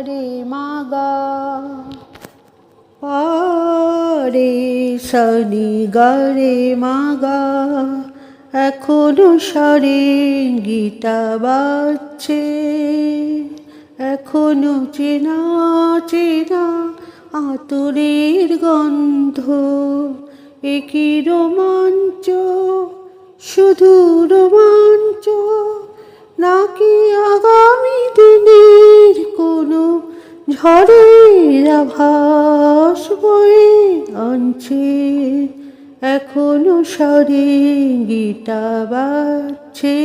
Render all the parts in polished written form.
রে মাগা পারে সনি গারে মাগা এখনো সারেঙ্গিটা বাজছে, এখনো চেনা চেনা আতরের গন্ধ। একই রোমাঞ্চ, শুধু রোমাঞ্চ, নাকি আগামী দিনের কোনো ঝড়ের আভাস বয়ে আনছে। এখনো সারেঙ্গিটা বাজছে,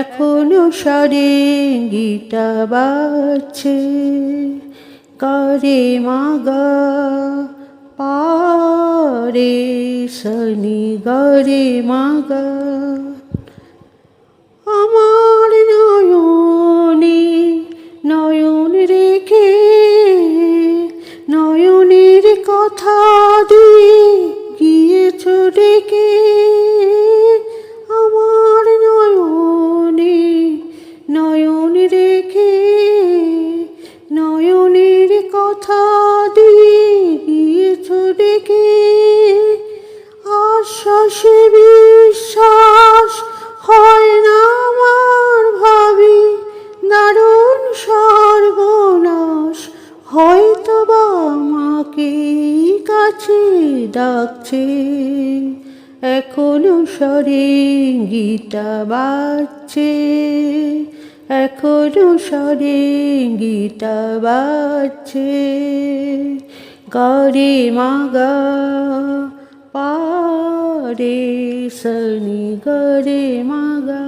এখনো সারেঙ্গিটা বাজছে। গারে মাগা পারে সনি গারে মাগা। আমার নয়নে নয়ন রেখে নয়নের কথা দিয়ে গিয়েছ ডেকে। আমার নয়নে নয়ন রেখে নয়নের কথা দিয়ে গিয়েছ ডেকে। আশ্বাসে বিশ্বাস হয় না আমার, ভাবি দারুণ সর্বনাশ হয়তো বা আমাকে কাছে ডাকছে। এখনো সারেঙ্গিটা বাজছে, এখনো সারেঙ্গিটা বাজছে। গারে মাগা পারে সনি গারে মাগা।